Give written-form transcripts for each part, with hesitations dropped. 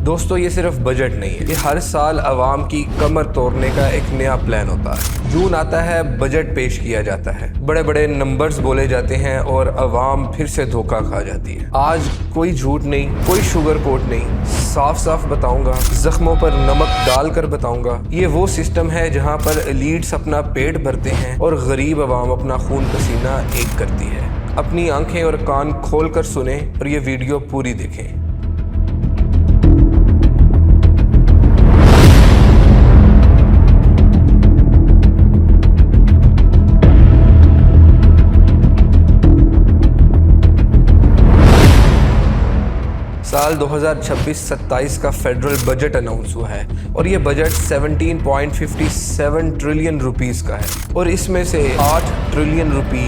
دوستو یہ صرف بجٹ نہیں ہے، یہ ہر سال عوام کی کمر توڑنے کا ایک نیا پلان ہوتا ہے۔ جون آتا ہے، بجٹ پیش کیا جاتا ہے، بڑے بڑے نمبرز بولے جاتے ہیں اور عوام پھر سے دھوکہ کھا جاتی ہے۔ آج کوئی جھوٹ نہیں، کوئی شوگر کوٹ نہیں، صاف صاف بتاؤں گا، زخموں پر نمک ڈال کر بتاؤں گا، یہ وہ سسٹم ہے جہاں پر ایلیٹس اپنا پیٹ بھرتے ہیں اور غریب عوام اپنا خون پسینہ ایک کرتی ہے۔ اپنی آنکھیں اور کان کھول کر سنیں اور یہ ویڈیو پوری دیکھیں۔ سال 2026-27 کا فیڈرل بجٹ اناؤنس ہوا ہے اور یہ بجٹ 17.57 ٹریلین روپیز کا ہے اور اس میں سے 8 ٹریلین روپی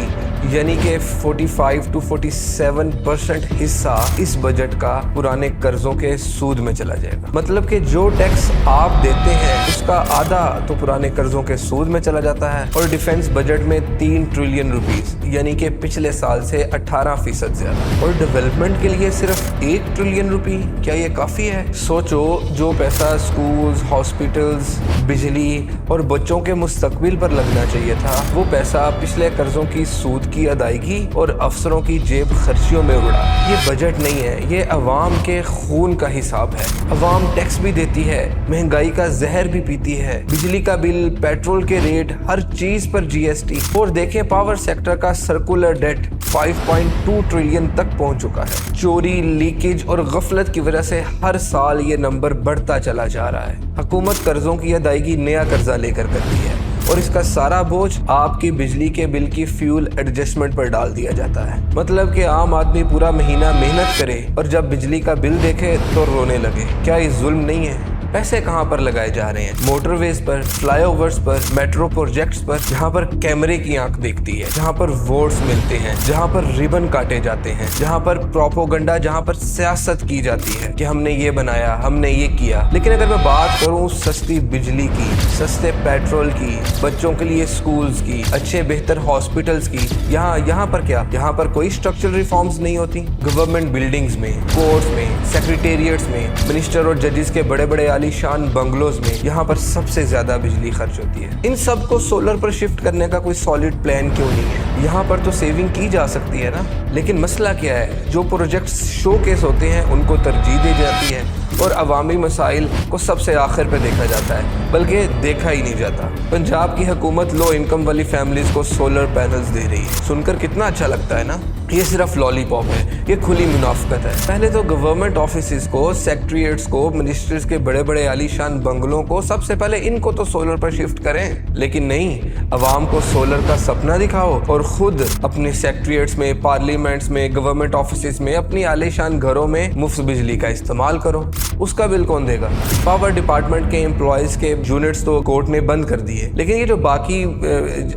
یعنی کہ 45 to 47% حصہ اس بجٹ کا پرانے قرضوں کے سود میں چلا جائے گا۔ مطلب کہ جو ٹیکس آپ دیتے ہیں اس کا آدھا تو پرانے قرضوں کے سود میں چلا جاتا ہے۔ اور ڈیفنس بجٹ میں 3 ٹریلین روپیز یعنی کہ پچھلے سال سے 18% زیادہ۔ اور ڈیولپمنٹ کے لیے صرف 1 ٹریلین روپی، کیا یہ کافی ہے؟ سوچو، جو پیسہ سکولز، ہاسپٹلز، بجلی اور بچوں کے مستقبل پر لگنا چاہیے تھا، وہ پیسہ پچھلے قرضوں کی سود کی ادائیگی اور افسروں کی جیب خرچیوں میں اڑا۔ یہ بجٹ نہیں ہے، یہ عوام کے خون کا حساب ہے۔ عوام ٹیکس بھی دیتی ہے، مہنگائی کا زہر بھی پیتی ہے، بجلی کا بل، پیٹرول کے ریٹ، ہر چیز پر GST۔ اور دیکھیں پاور سیکٹر کا سرکولر ڈیٹ 5.2 ٹریلین تک پہنچ چکا ہے۔ چوری، لیکیج اور غفلت کی وجہ سے ہر سال یہ نمبر بڑھتا چلا جا رہا ہے۔ حکومت قرضوں کی ادائیگی نیا قرضہ لے کر کرتی ہے اور اس کا سارا بوجھ آپ کی بجلی کے بل کی فیول ایڈجسٹمنٹ پر ڈال دیا جاتا ہے۔ مطلب کہ عام آدمی پورا مہینہ محنت کرے اور جب بجلی کا بل دیکھے تو رونے لگے۔ کیا یہ ظلم نہیں ہے؟ پیسے کہاں پر لگائے جا رہے ہیں؟ موٹر ویز پر، فلائی اوورز پر، میٹرو پروجیکٹس پر، جہاں پر کیمرے کی آنکھ دیکھتی ہے، جہاں پر ووٹس ملتے ہیں، جہاں پر ریبن کاٹے جاتے ہیں، جہاں پر پروپوگنڈا، جہاں پر سیاست کی جاتی ہے کہ ہم نے یہ بنایا، ہم نے یہ کیا۔ لیکن اگر میں بات کروں سستی بجلی کی، سستے پیٹرول کی، بچوں کے لیے سکولز کی، اچھے بہتر ہاسپٹلز کی، یہاں پر کیا؟ یہاں پر کوئی اسٹرکچرل ریفارمز نہیں ہوتی۔ گورنمنٹ بلڈنگز میں، کورٹس میں، سیکریٹریٹس میں، منسٹر اور ججز کے بڑے بڑے عالی شان بنگلوز میں، یہاں پر سب سے زیادہ بجلی خرچ ہوتی ہے۔ ان سب کو سولر پر شفٹ کرنے کا کوئی سالڈ پلان کیوں نہیں ہے؟ یہاں پر تو سیونگ کی جا سکتی ہے نا۔ لیکن مسئلہ کیا ہے؟ جو پروجیکٹس شو کیس ہوتے ہیں ان کو ترجیح دی جاتی ہے اور عوامی مسائل کو سب سے آخر پہ دیکھا جاتا ہے، بلکہ دیکھا ہی نہیں جاتا۔ پنجاب کی حکومت لو انکم والی فیملیز کو سولر پینلز دے رہی ہے، سن کر کتنا اچھا لگتا ہے نا۔ یہ صرف لالی پاپ ہے، یہ کھلی منافقت ہے۔ پہلے تو گورنمنٹ آفیسز کو، سیکریٹریٹس کو، منسٹرز کے بڑے بڑے عالی شان بنگلوں کو، سب سے پہلے ان کو تو سولر پر شفٹ کریں۔ لیکن نہیں، عوام کو سولر کا سپنا دکھاؤ اور خود اپنے سیکریٹریٹس میں، پارلیمنٹس میں، گورنمنٹ آفیسز میں، اپنی عالی شان گھروں میں مفت بجلی کا استعمال کرو۔ اس کا بل کون دے گا؟ پاور ڈپارٹمنٹ کے امپلائیز کے یونٹس تو کورٹ نے بند کر دیے، لیکن یہ جو باقی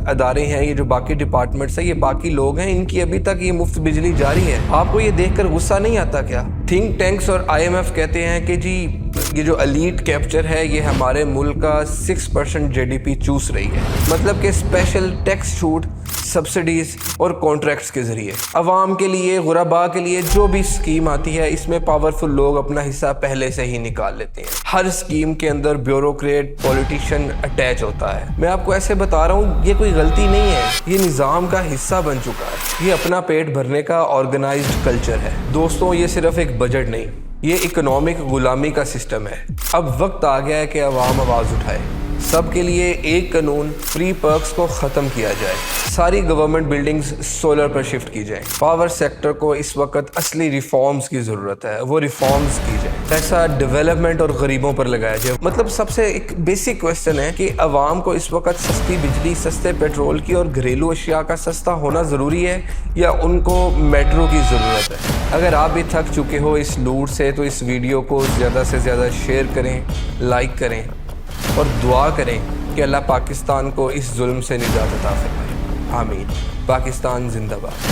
ادارے ہیں، یہ جو باقی ڈپارٹمنٹس ہیں، یہ باقی لوگ ہیں، ان کی ابھی تک یہ مفت بجلی جاری ہے۔ آپ کو یہ دیکھ کر غصہ نہیں آتا کیا؟ تھنک ٹینکس اور IMF کہتے ہیں کہ جی یہ جو ایلیٹ کیپچر ہے یہ ہمارے ملک کا 6% GDP چوس رہی ہے۔ مطلب کہ اسپیشل ٹیکس چھوٹ، سبسڈیز اور کانٹریکٹس کے ذریعے عوام کے لیے، غرباء کے لیے جو بھی اسکیم آتی ہے اس میں پاورفل لوگ اپنا حصہ پہلے سے ہی نکال لیتے ہیں۔ ہر اسکیم کے اندر بیوروکریٹ، پولیٹیشین اٹیچ ہوتا ہے۔ میں آپ کو ایسے بتا رہا ہوں، یہ کوئی غلطی نہیں ہے، یہ نظام کا حصہ بن چکا ہے۔ یہ اپنا پیٹ بھرنے کا آرگنائزڈ کلچر ہے۔ دوستوں، یہ صرف ایک بجٹ نہیں، یہ اکنامک غلامی کا سسٹم ہے۔ اب وقت آ گیا ہے کہ عوام آواز اٹھائے۔ سب کے لیے ایک قانون، فری پرکس کو ختم کیا جائے، ساری گورنمنٹ بلڈنگز سولر پر شفٹ کی جائیں۔ پاور سیکٹر کو اس وقت اصلی ریفارمز کی ضرورت ہے، وہ ریفارمز کی جائیں۔ پیسہ ڈیولپمنٹ اور غریبوں پر لگایا جائے۔ مطلب سب سے ایک بیسک کویسچن ہے کہ عوام کو اس وقت سستی بجلی، سستے پیٹرول کی اور گھریلو اشیاء کا سستا ہونا ضروری ہے یا ان کو میٹرو کی ضرورت ہے؟ اگر آپ بھی تھک چکے ہو اس لوٹ سے تو اس ویڈیو کو زیادہ سے زیادہ شیئر کریں، لائک کریں اور دعا کریں کہ اللہ پاکستان کو اس ظلم سے نجات عطا فرمائے۔ آمین۔ پاکستان زندہ باد۔